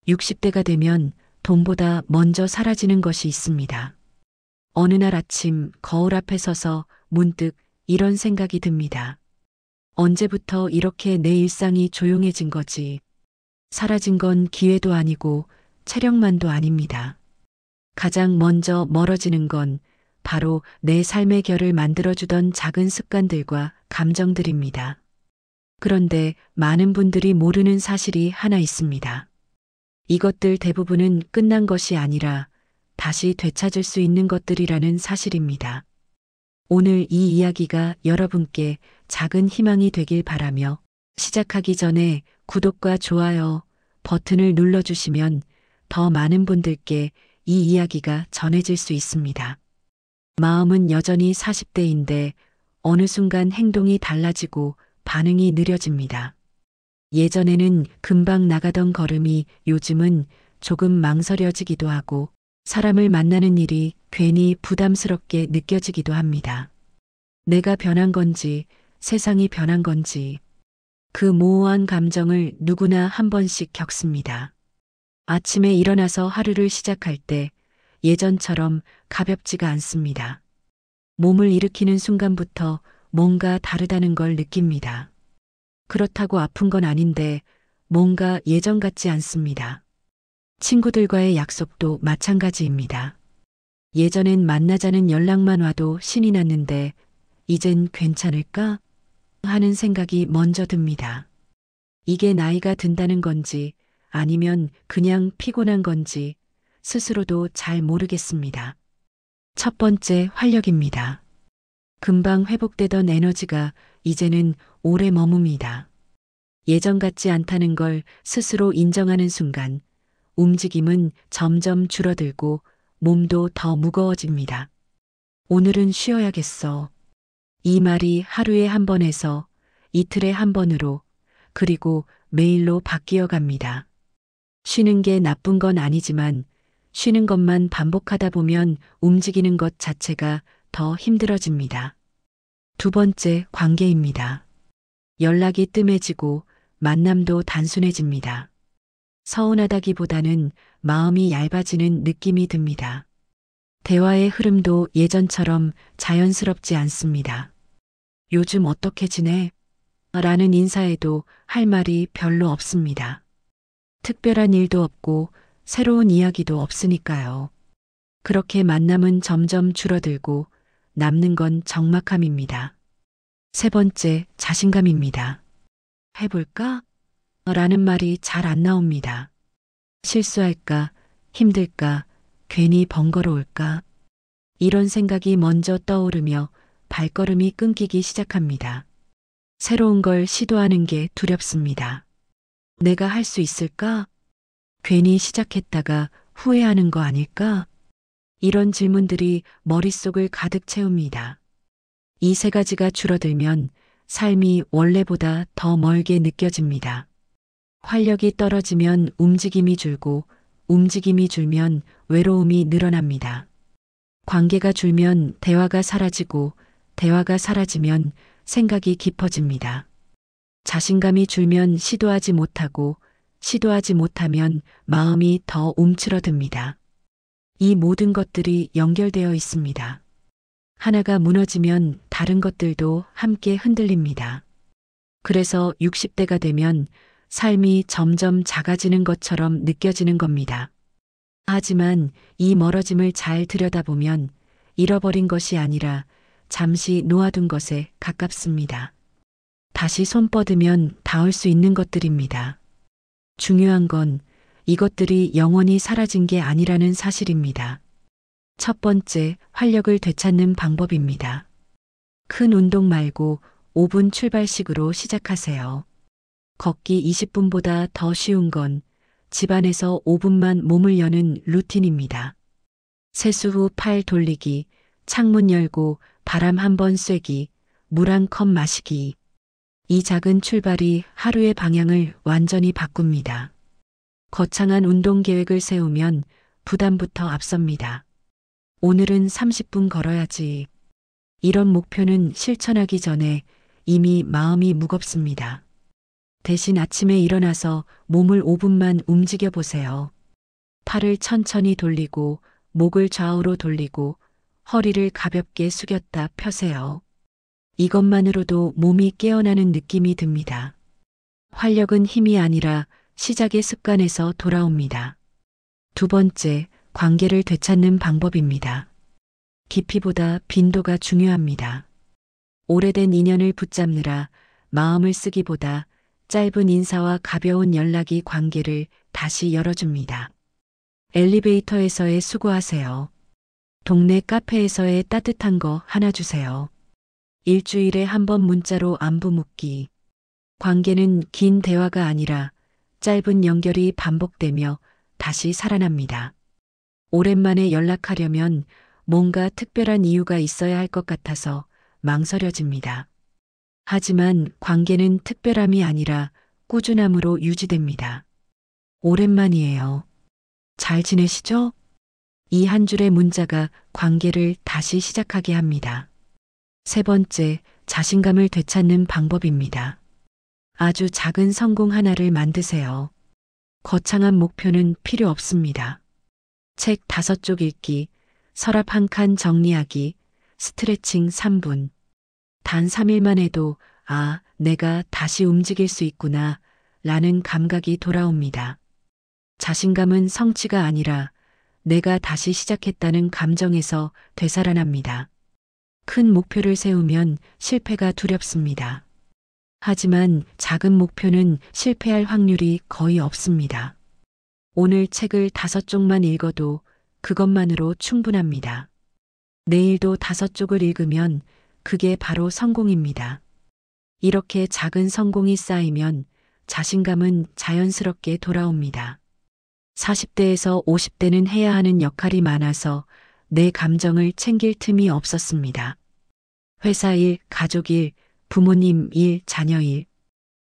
60대가 되면 돈보다 먼저 사라지는 것이 있습니다. 어느 날 아침 거울 앞에 서서 문득 이런 생각이 듭니다. 언제부터 이렇게 내 일상이 조용해진 거지? 사라진 건 기회도 아니고 체력만도 아닙니다. 가장 먼저 멀어지는 건 바로 내 삶의 결을 만들어주던 작은 습관들과 감정들입니다. 그런데 많은 분들이 모르는 사실이 하나 있습니다. 이것들 대부분은 끝난 것이 아니라 다시 되찾을 수 있는 것들이라는 사실입니다. 오늘 이 이야기가 여러분께 작은 희망이 되길 바라며 시작하기 전에 구독과 좋아요 버튼을 눌러주시면 더 많은 분들께 이 이야기가 전해질 수 있습니다. 마음은 여전히 40대인데 어느 순간 행동이 달라지고 반응이 느려집니다. 예전에는 금방 나가던 걸음이 요즘은 조금 망설여지기도 하고 사람을 만나는 일이 괜히 부담스럽게 느껴지기도 합니다. 내가 변한 건지 세상이 변한 건지 그 모호한 감정을 누구나 한 번씩 겪습니다. 아침에 일어나서 하루를 시작할 때 예전처럼 가볍지가 않습니다. 몸을 일으키는 순간부터 뭔가 다르다는 걸 느낍니다. 그렇다고 아픈 건 아닌데 뭔가 예전 같지 않습니다. 친구들과의 약속도 마찬가지입니다. 예전엔 만나자는 연락만 와도 신이 났는데 이젠 괜찮을까 하는 생각이 먼저 듭니다. 이게 나이가 든다는 건지 아니면 그냥 피곤한 건지 스스로도 잘 모르겠습니다. 첫 번째, 활력입니다. 금방 회복되던 에너지가 이제는 오래 머뭅니다. 예전 같지 않다는 걸 스스로 인정하는 순간 움직임은 점점 줄어들고 몸도 더 무거워집니다. 오늘은 쉬어야겠어. 이 말이 하루에 한 번에서 이틀에 한 번으로 그리고 매일로 바뀌어 갑니다. 쉬는 게 나쁜 건 아니지만 쉬는 것만 반복하다 보면 움직이는 것 자체가 더 힘들어집니다. 두 번째, 관계입니다. 연락이 뜸해지고 만남도 단순해집니다. 서운하다기보다는 마음이 얇아지는 느낌이 듭니다. 대화의 흐름도 예전처럼 자연스럽지 않습니다. 요즘 어떻게 지내? 라는 인사에도 할 말이 별로 없습니다. 특별한 일도 없고 새로운 이야기도 없으니까요. 그렇게 만남은 점점 줄어들고 남는 건 적막함입니다. 세 번째, 자신감입니다. 해볼까? 라는 말이 잘 안 나옵니다. 실수할까? 힘들까? 괜히 번거로울까? 이런 생각이 먼저 떠오르며 발걸음이 끊기기 시작합니다. 새로운 걸 시도하는 게 두렵습니다. 내가 할 수 있을까? 괜히 시작했다가 후회하는 거 아닐까? 이런 질문들이 머릿속을 가득 채웁니다. 이 세 가지가 줄어들면 삶이 원래보다 더 멀게 느껴집니다. 활력이 떨어지면 움직임이 줄고 움직임이 줄면 외로움이 늘어납니다. 관계가 줄면 대화가 사라지고 대화가 사라지면 생각이 깊어집니다. 자신감이 줄면 시도하지 못하고 시도하지 못하면 마음이 더 움츠러듭니다. 이 모든 것들이 연결되어 있습니다. 하나가 무너지면 다른 것들도 함께 흔들립니다. 그래서 60대가 되면 삶이 점점 작아지는 것처럼 느껴지는 겁니다. 하지만 이 멀어짐을 잘 들여다보면 잃어버린 것이 아니라 잠시 놓아둔 것에 가깝습니다. 다시 손 뻗으면 닿을 수 있는 것들입니다. 중요한 건 이것들이 영원히 사라진 게 아니라는 사실입니다. 첫 번째, 활력을 되찾는 방법입니다. 큰 운동 말고 5분 출발식으로 시작하세요. 걷기 20분보다 더 쉬운 건 집안에서 5분만 몸을 여는 루틴입니다. 세수 후 팔 돌리기, 창문 열고 바람 한 번 쐬기, 물 한 컵 마시기. 이 작은 출발이 하루의 방향을 완전히 바꿉니다. 거창한 운동 계획을 세우면 부담부터 앞섭니다. 오늘은 30분 걸어야지. 이런 목표는 실천하기 전에 이미 마음이 무겁습니다. 대신 아침에 일어나서 몸을 5분만 움직여 보세요. 팔을 천천히 돌리고 목을 좌우로 돌리고 허리를 가볍게 숙였다 펴세요. 이것만으로도 몸이 깨어나는 느낌이 듭니다. 활력은 힘이 아니라 시작의 습관에서 돌아옵니다. 두 번째, 관계를 되찾는 방법입니다. 깊이보다 빈도가 중요합니다. 오래된 인연을 붙잡느라 마음을 쓰기보다 짧은 인사와 가벼운 연락이 관계를 다시 열어줍니다. 엘리베이터에서의 수고하세요. 동네 카페에서의 따뜻한 거 하나 주세요. 일주일에 한 번 문자로 안부 묻기. 관계는 긴 대화가 아니라 짧은 연결이 반복되며 다시 살아납니다. 오랜만에 연락하려면 뭔가 특별한 이유가 있어야 할 것 같아서 망설여집니다. 하지만 관계는 특별함이 아니라 꾸준함으로 유지됩니다. 오랜만이에요. 잘 지내시죠? 이 한 줄의 문자가 관계를 다시 시작하게 합니다. 세 번째, 자신감을 되찾는 방법입니다. 아주 작은 성공 하나를 만드세요. 거창한 목표는 필요 없습니다. 책 5쪽 읽기, 서랍 1칸 정리하기, 스트레칭 3분. 단 3일만 해도 아, 내가 다시 움직일 수 있구나 라는 감각이 돌아옵니다. 자신감은 성취가 아니라 내가 다시 시작했다는 감정에서 되살아납니다. 큰 목표를 세우면 실패가 두렵습니다. 하지만 작은 목표는 실패할 확률이 거의 없습니다. 오늘 책을 5쪽만 읽어도 그것만으로 충분합니다. 내일도 5쪽을 읽으면 그게 바로 성공입니다. 이렇게 작은 성공이 쌓이면 자신감은 자연스럽게 돌아옵니다. 40대에서 50대는 해야 하는 역할이 많아서 내 감정을 챙길 틈이 없었습니다. 회사 일, 가족 일, 부모님 일, 자녀 일.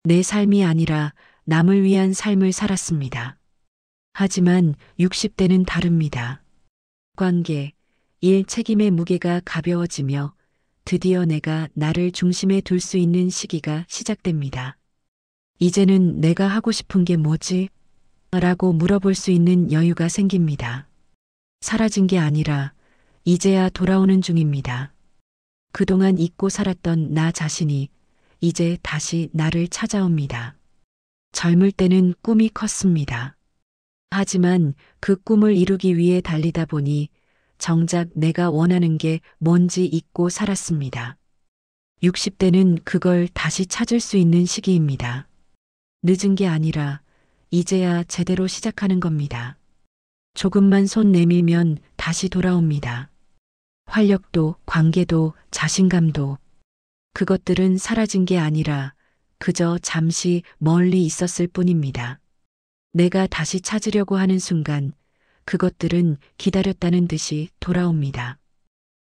내 삶이 아니라 남을 위한 삶을 살았습니다. 하지만 60대는 다릅니다. 관계, 일, 책임의 무게가 가벼워지며 드디어 내가 나를 중심에 둘 수 있는 시기가 시작됩니다. 이제는 내가 하고 싶은 게 뭐지? 라고 물어볼 수 있는 여유가 생깁니다. 사라진 게 아니라 이제야 돌아오는 중입니다. 그동안 잊고 살았던 나 자신이 이제 다시 나를 찾아옵니다. 젊을 때는 꿈이 컸습니다. 하지만 그 꿈을 이루기 위해 달리다 보니 정작 내가 원하는 게 뭔지 잊고 살았습니다. 60대는 그걸 다시 찾을 수 있는 시기입니다. 늦은 게 아니라 이제야 제대로 시작하는 겁니다. 조금만 손 내밀면 다시 돌아옵니다. 활력도, 관계도, 자신감도. 그것들은 사라진 게 아니라 그저 잠시 멀리 있었을 뿐입니다. 내가 다시 찾으려고 하는 순간 그것들은 기다렸다는 듯이 돌아옵니다.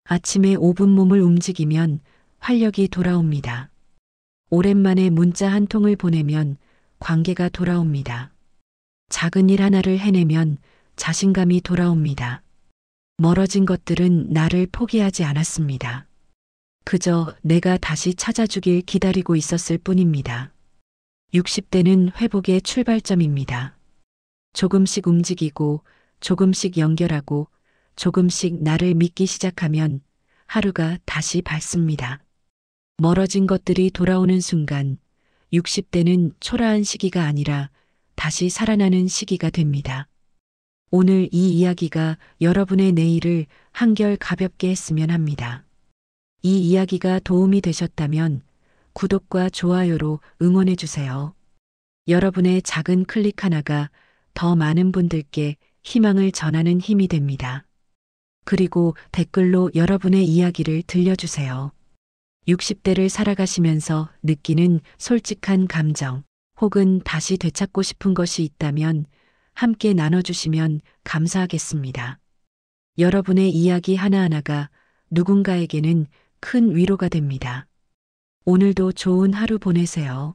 아침에 5분 몸을 움직이면 활력이 돌아옵니다. 오랜만에 문자 한 통을 보내면 관계가 돌아옵니다. 작은 일 하나를 해내면 자신감이 돌아옵니다. 멀어진 것들은 나를 포기하지 않았습니다. 그저 내가 다시 찾아주길 기다리고 있었을 뿐입니다. 60대는 회복의 출발점입니다. 조금씩 움직이고 조금씩 연결하고 조금씩 나를 믿기 시작하면 하루가 다시 밝습니다. 멀어진 것들이 돌아오는 순간 60대는 초라한 시기가 아니라 다시 살아나는 시기가 됩니다. 오늘 이 이야기가 여러분의 내일을 한결 가볍게 했으면 합니다. 이 이야기가 도움이 되셨다면 구독과 좋아요로 응원해 주세요. 여러분의 작은 클릭 하나가 더 많은 분들께 희망을 전하는 힘이 됩니다. 그리고 댓글로 여러분의 이야기를 들려주세요. 60대를 살아가시면서 느끼는 솔직한 감정 혹은 다시 되찾고 싶은 것이 있다면 함께 나눠주시면 감사하겠습니다. 여러분의 이야기 하나하나가 누군가에게는 큰 위로가 됩니다. 오늘도 좋은 하루 보내세요.